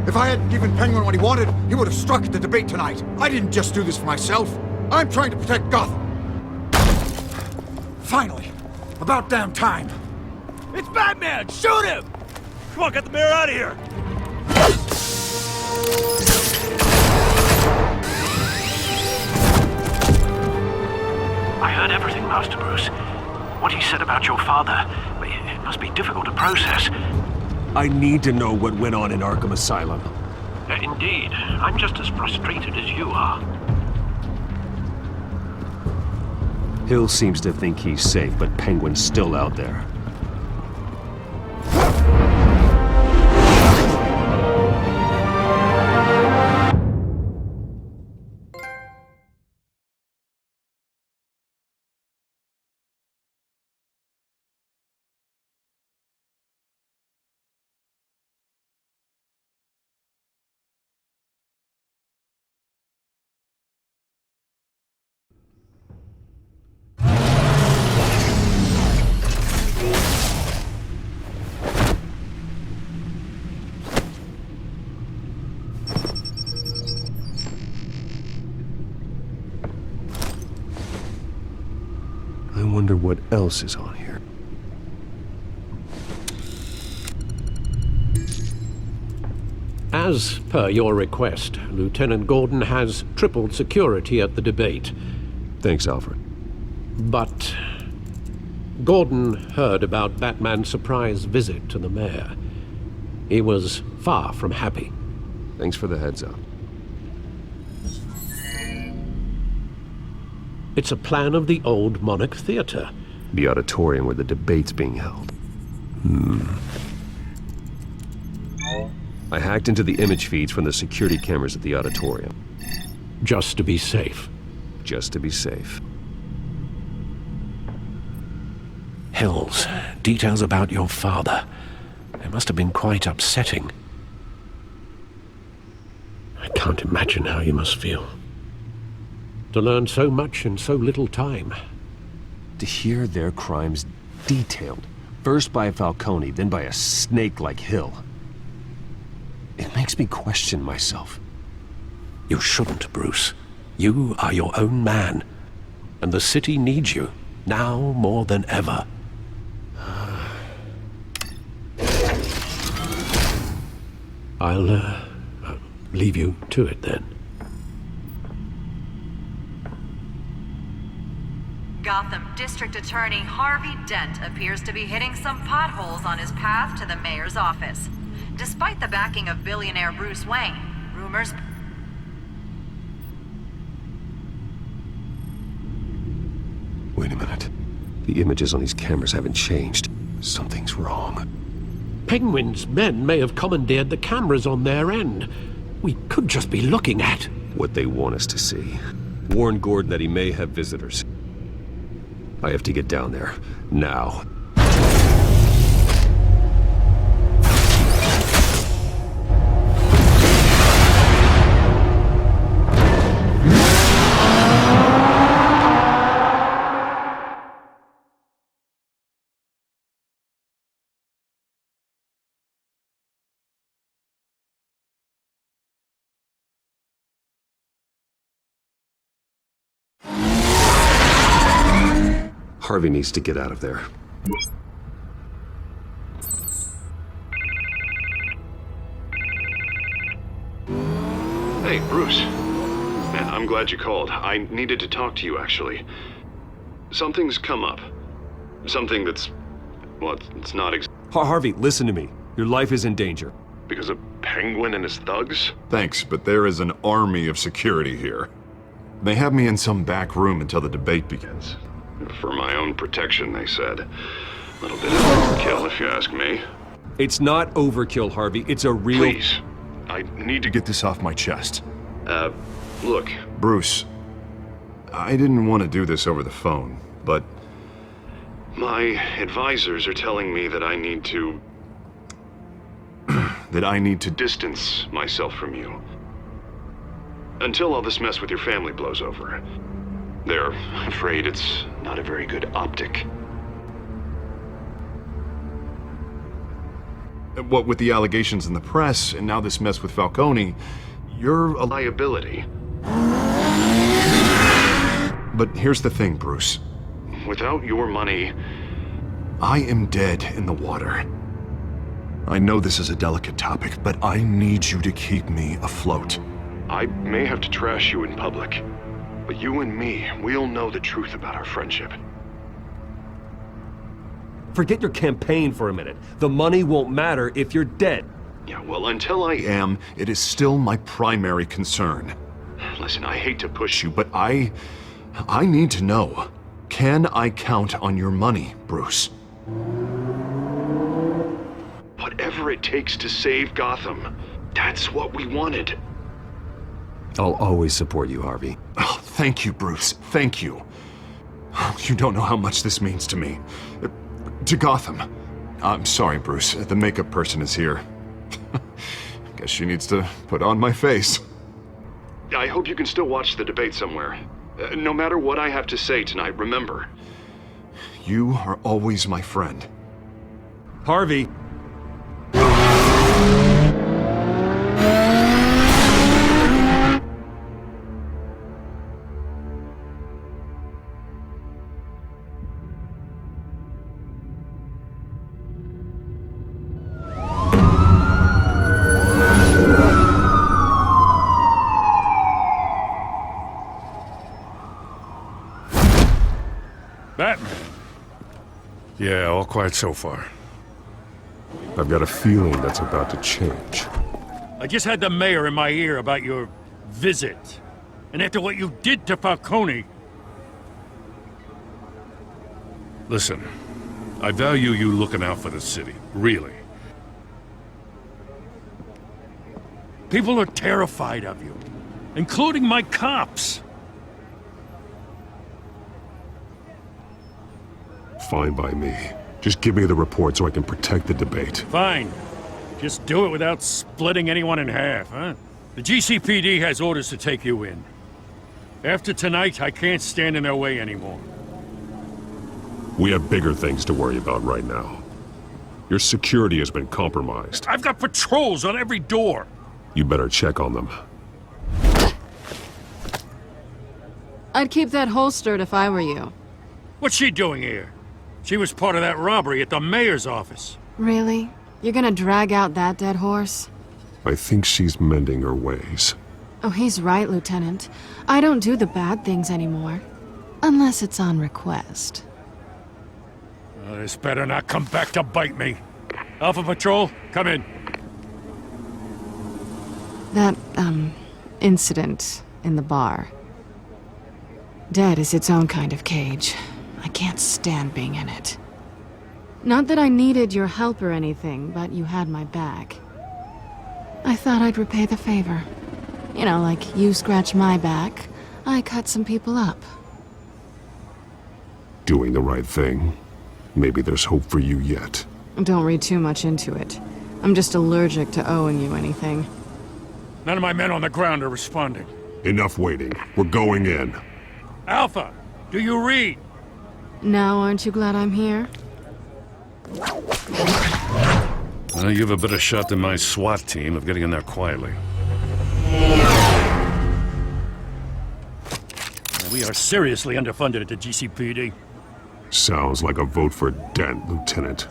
If I hadn't given Penguin what he wanted, he would have struck at the debate tonight. I didn't just do this for myself. I'm trying to protect Gotham. Finally. About damn time. It's Batman! Shoot him! Come on, get the mayor out of here! I heard everything, Master Bruce. What he said about your father, it must be difficult to process. I need to know what went on in Arkham Asylum. Indeed. I'm just as frustrated as you are. Hill seems to think he's safe, but Penguin's still out there. wonder what else is on here. As per your request, Lieutenant Gordon has tripled security at the debate. Thanks, Alfred. But Gordon heard about Batman's surprise visit to the mayor. He was far from happy. Thanks for the heads up. It's a plan of the old Monarch Theater. The auditorium where the debate's being held. I hacked into the image feeds from the security cameras at the auditorium. Just to be safe. Just to be safe. Hills, details about your father. They must have been quite upsetting. I can't imagine how you must feel. To learn so much in so little time. To hear their crimes detailed, first by Falcone, then by a snake like Hill. It makes me question myself. You shouldn't, Bruce. You are your own man. And the city needs you, now more than ever. I'll leave you to it then. Gotham District Attorney Harvey Dent appears to be hitting some potholes on his path to the mayor's office. Despite the backing of billionaire Bruce Wayne, rumors... Wait a minute. The images on these cameras haven't changed. Something's wrong. Penguin's men may have commandeered the cameras on their end. We could just be looking at... what they want us to see. Warn Gordon that he may have visitors. I have to get down there. Now. Harvey needs to get out of there. Hey, Bruce. Man, I'm glad you called. I needed to talk to you, actually. Something's come up. Something that's... well, it's not Harvey, listen to me. Your life is in danger. Because of Penguin and his thugs? Thanks, but there is an army of security here. They have me in some back room until the debate begins. For my own protection, they said. A little bit of overkill, if you ask me. It's not overkill, Harvey. It's a real... Please. I need to get this off my chest. Look. Bruce, I didn't want to do this over the phone, but... my advisors are telling me that I need to... that I need to distance myself from you. Until all this mess with your family blows over. They're afraid it's not a very good optic. What with the allegations in the press, and now this mess with Falcone, you're a liability. But here's the thing, Bruce. Without your money, I am dead in the water. I know this is a delicate topic, but I need you to keep me afloat. I may have to trash you in public. But you and me, we'll know the truth about our friendship. Forget your campaign for a minute. The money won't matter if you're dead. Yeah, well, until I am, it is still my primary concern. Listen, I hate to push you, but I need to know. Can I count on your money, Bruce? Whatever it takes to save Gotham, that's what we wanted. I'll always support you, Harvey. Oh, thank you, Bruce. Thank you. You don't know how much this means to me. To Gotham. I'm sorry, Bruce. The makeup person is here. Guess she needs to put on my face. I hope you can still watch the debate somewhere. No matter what I have to say tonight, remember, you are always my friend. Harvey! quiet so far. I've got a feeling that's about to change. I just had the mayor in my ear about your visit. And after what you did to Falcone... Listen, I value you looking out for the city, really. People are terrified of you, including my cops. Fine by me. Just give me the report so I can protect the debate. Fine. Just do it without splitting anyone in half, huh? The GCPD has orders to take you in. After tonight, I can't stand in their way anymore. We have bigger things to worry about right now. Your security has been compromised. I've got patrols on every door. You better check on them. I'd keep that holstered if I were you. What's she doing here? She was part of that robbery at the mayor's office. Really? You're gonna drag out that dead horse? I think she's mending her ways. Oh, he's right, Lieutenant. I don't do the bad things anymore. Unless it's on request. This better not come back to bite me. Alpha Patrol, come in. That, incident in the bar. Dead is its own kind of cage. I can't stand being in it. Not that I needed your help or anything, but you had my back. I thought I'd repay the favor. You know, like you scratch my back, I cut some people up. Doing the right thing. Maybe there's hope for you yet. Don't read too much into it. I'm just allergic to owing you anything. None of my men on the ground are responding. Enough waiting. We're going in. Alpha, do you read? Now, aren't you glad I'm here? Well, you have a better shot than my SWAT team of getting in there quietly. We are seriously underfunded at the GCPD. Sounds like a vote for Dent, Lieutenant.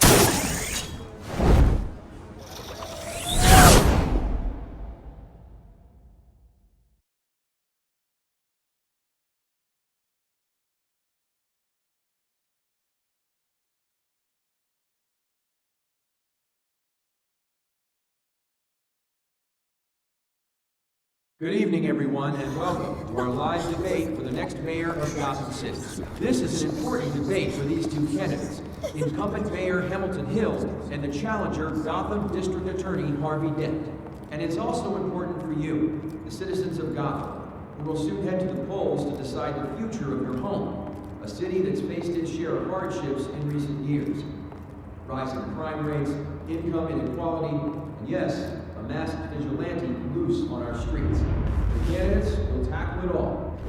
Good evening, everyone, and welcome to our live debate for the next mayor of Gotham City. This is an important debate for these two candidates, incumbent Mayor Hamilton Hill and the challenger Gotham District Attorney Harvey Dent. And it's also important for you, the citizens of Gotham, who will soon head to the polls to decide the future of your home, a city that's faced its share of hardships in recent years. Rising crime rates, income inequality, and yes, a masked vigilante loose on our streets. The candidates will tackle it all.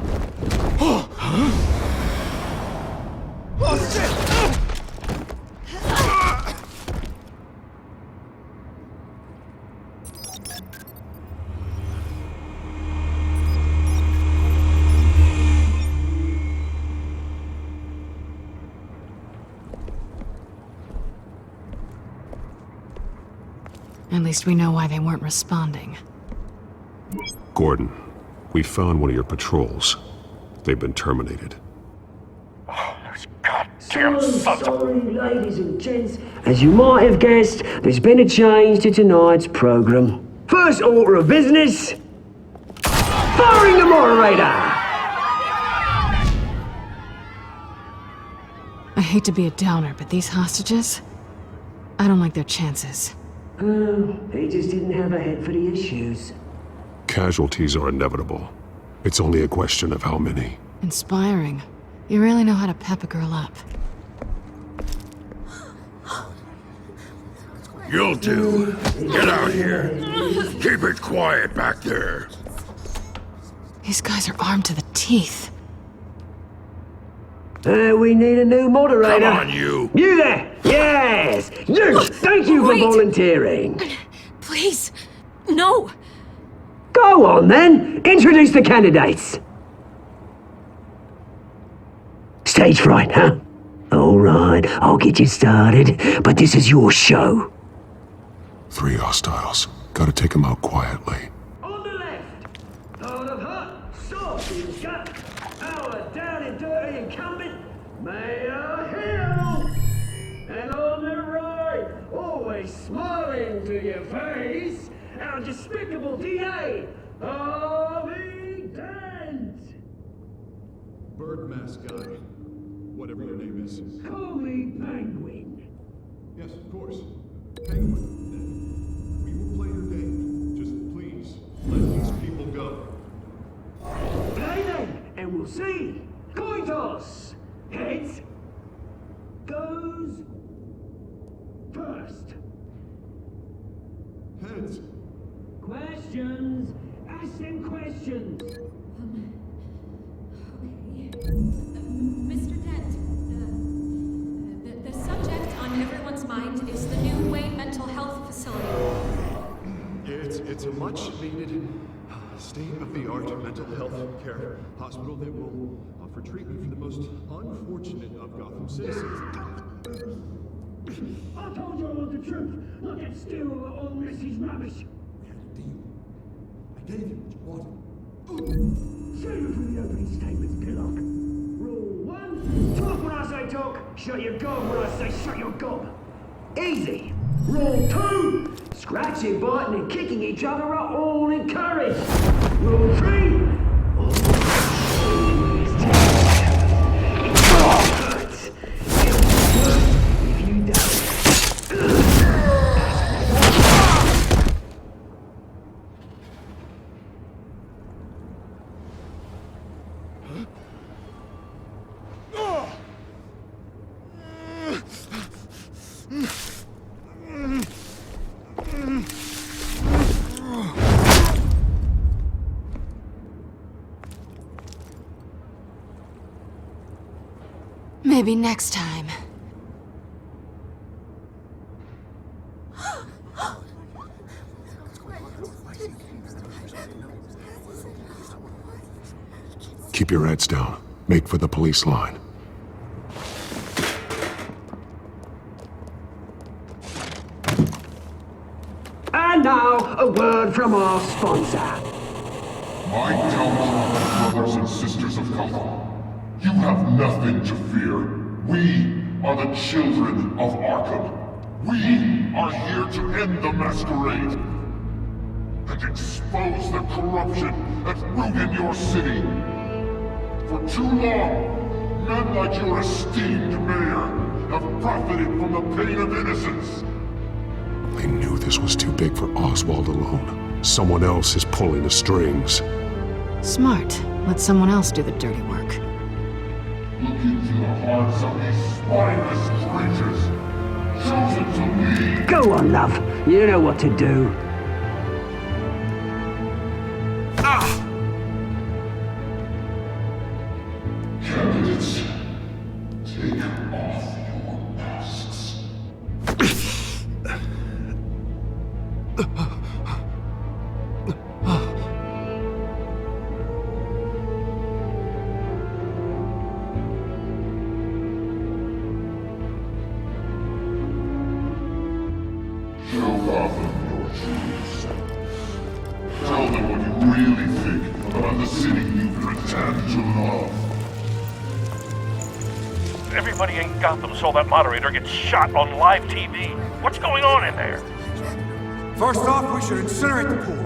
Oh, shit! At least we know why they weren't responding. Gordon, we found one of your patrols. They've been terminated. So sorry, ladies and gents. As you might have guessed, there's been a change to tonight's program. First order of business, firing the moderator! I hate to be a downer, but these hostages, I don't like their chances. He just didn't have a head for the issues. Casualties are inevitable. It's only a question of how many. Inspiring. You really know how to pep a girl up. You'll do. Get out here. Keep it quiet back there. These guys are armed to the teeth. We need a new moderator. Come on, you. You there! Yes! You! Thank you for volunteering. Please, no! Go on then! Introduce the candidates! Stage fright, huh? Alright, I'll get you started, but this is your show. 3 hostiles. Gotta take them out quietly. On the left, out of hot, saucy and gut, our down and dirty incumbent, Mayor Hill! And on our despicable DA, Harvey Dent! Bird mask guy. Whatever your name is. Call me Penguin. Yes, of course. Penguin, then. We will play your game. Just please, let these people go. Play then, and we'll see. Coin toss. Heads goes first. Heads. Questions. Ask them questions. Mr. Dent, the subject on everyone's mind is the new Wayne Mental Health Facility. It's a much-needed, state-of-the-art mental health care hospital that will offer treatment for the most unfortunate of Gotham citizens. I told you all the truth. Not get still on Mrs. Rubbish. We had a deal. I gave you what you wanted. Save it for the opening statements, Pillock. Rule 1, talk when I say talk, shut your gob when I say shut your gob. Easy. Rule 2, scratching, biting and kicking each other are all encouraged. Rule 3, always take it hurts. If you don't. Maybe next time. Keep your heads down. Make for the police line. And now, a word from our sponsor. My Telltale brothers and sisters of Gotham, you have nothing to fear. We are the children of Arkham. We are here to end the masquerade and expose the corruption that ruined your city. For too long, men like your esteemed mayor have profited from the pain of innocence. I knew this was too big for Oswald alone. Someone else is pulling the strings. Smart. Let someone else do the dirty work. Look into the hearts of these spineless creatures, chosen to lead. Go on, love. You know what to do. Candidates, take off your masks. Show Gotham your truths. Tell them what you really think about the city you pretend to love. Everybody in Gotham saw that moderator get shot on live TV. What's going on in there? First off, we should incinerate the pool.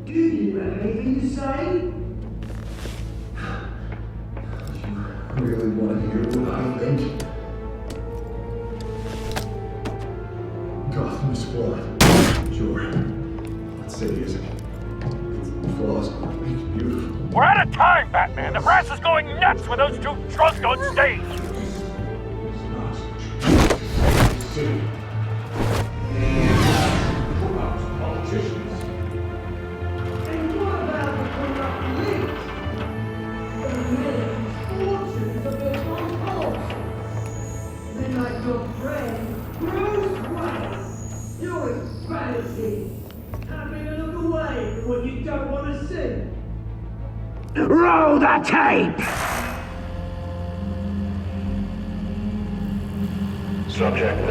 Do you have anything to say? Really want to hear what I think? Gotham is flawed. Sure. That city isn't. Its flaws make it beautiful. We're out of time, Batman. The brass is going nuts with those two drunks on stage. City. Politicians. And what about the corrupt elites? The millions, fortunes of their own cause. Men like your friend, Bruce Wayne. You're vanity. Having to look away from what you don't want to see. Roll the tape! Subject 9.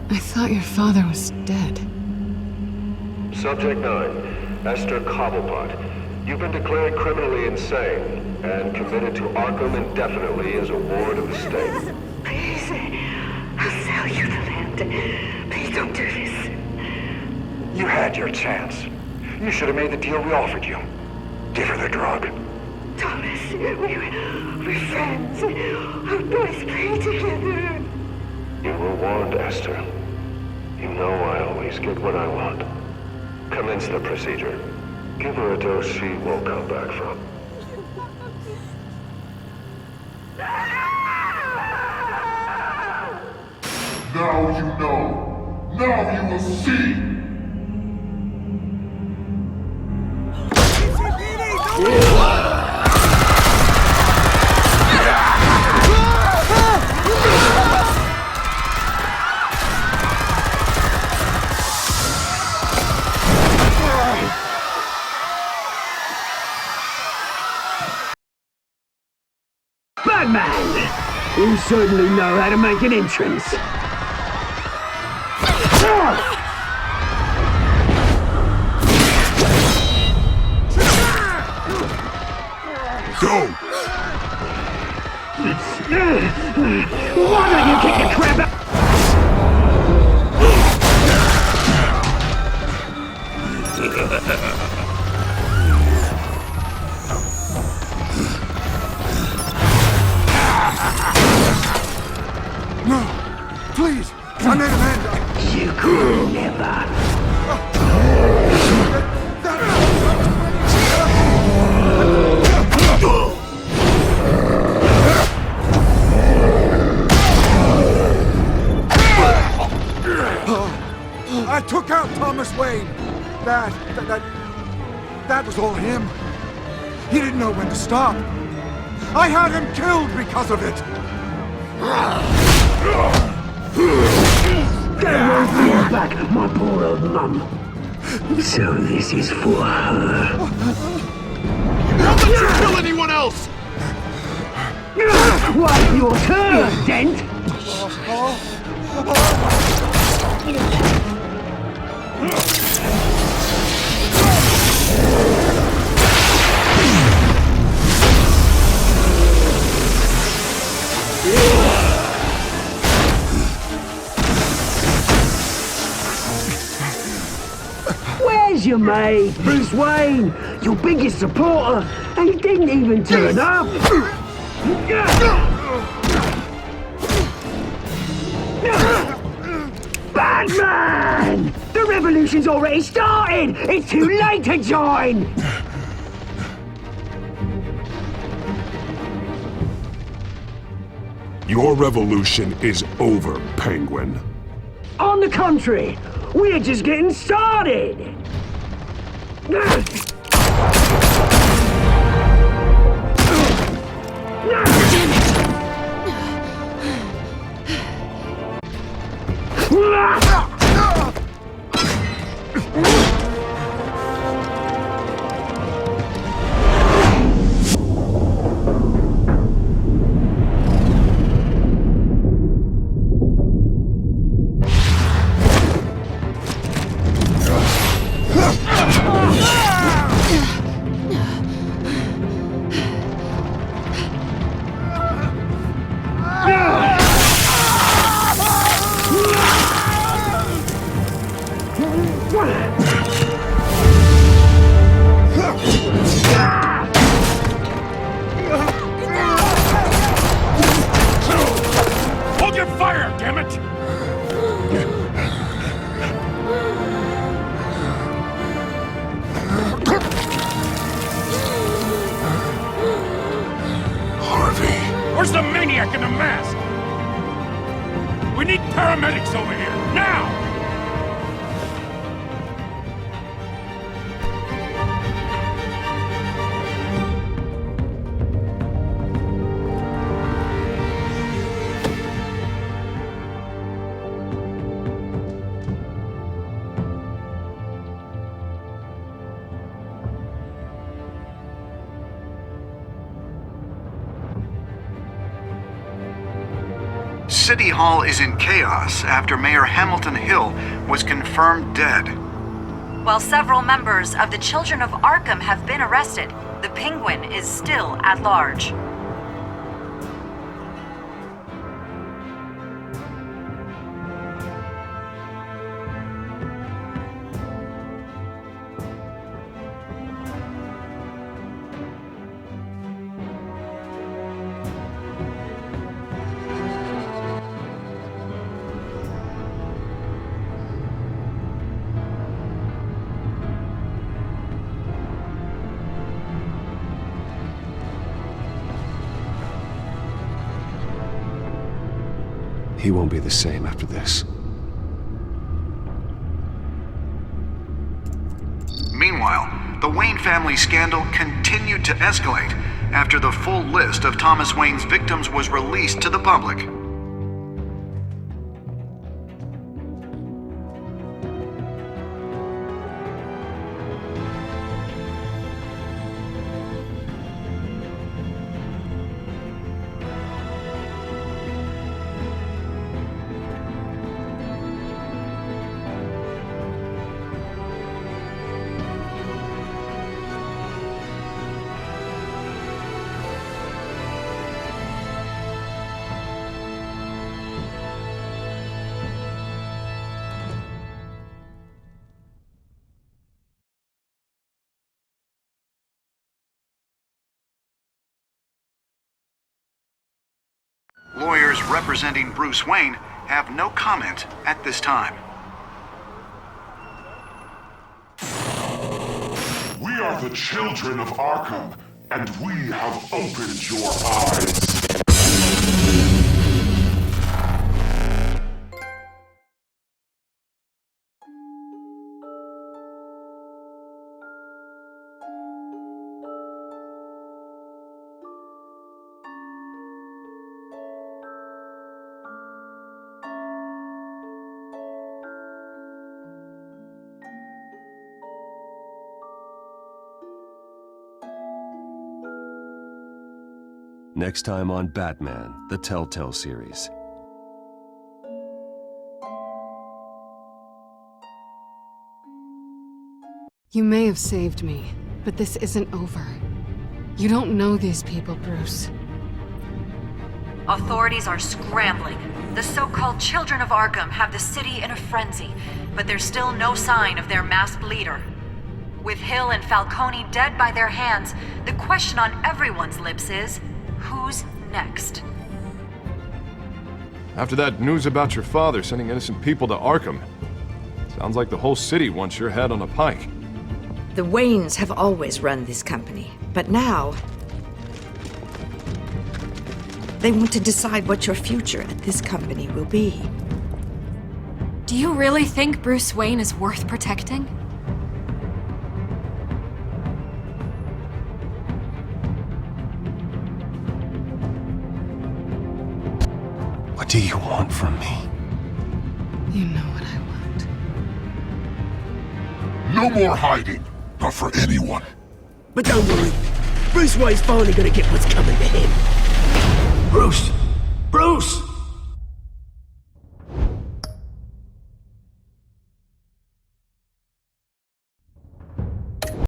I thought your father was dead. Subject 9. Esther Cobblepot. You've been declared criminally insane and committed to Arkham indefinitely as a ward of the state. Please, I'll sell you the land. Please don't do this. You had your chance. You should have made the deal we offered you. Give her the drug. Thomas, we're friends. Our boys play together. You were warned, Esther. You know I always get what I want. Commence the procedure. Give her a dose she won't come back from. Now you know. Now you will see. Batman! You certainly know how to make an entrance. Go! Why don't you kick the crap out? No! Please! I made Amanda! You could never! I took out Thomas Wayne. That was all him. He didn't know when to stop. I had him killed because of it. That won't bring back my poor old mum. So this is for her. Don't let you kill anyone else! Wipe your turn, Dent! Where's your mate, Bruce Wayne? Your biggest supporter, and he didn't even turn up! Batman! The revolution's already started! It's too late to join! Your revolution is over, Penguin. On the contrary, we're just getting started! Hold your fire, damn it! Harvey. Where's the maniac in the mask? We need paramedics over here, now! City Hall is in chaos after Mayor Hamilton Hill was confirmed dead. While several members of the Children of Arkham have been arrested, the Penguin is still at large. He won't be the same after this. Meanwhile, the Wayne family scandal continued to escalate after the full list of Thomas Wayne's victims was released to the public. Lawyers representing Bruce Wayne have no comment at this time. We are the children of Arkham, and we have opened your eyes. Next time on Batman, the Telltale series. You may have saved me, but this isn't over. You don't know these people, Bruce. Authorities are scrambling. The so-called Children of Arkham have the city in a frenzy, but there's still no sign of their masked leader. With Hill and Falcone dead by their hands, the question on everyone's lips is, who's next? After that news about your father sending innocent people to Arkham, sounds like the whole city wants your head on a pike. The Waynes have always run this company, but now they want to decide what your future at this company will be. Do you really think Bruce Wayne is worth protecting? What do you want from me? You know what I want. No more hiding, not for anyone. But don't worry, Bruce Wayne's finally gonna get what's coming to him.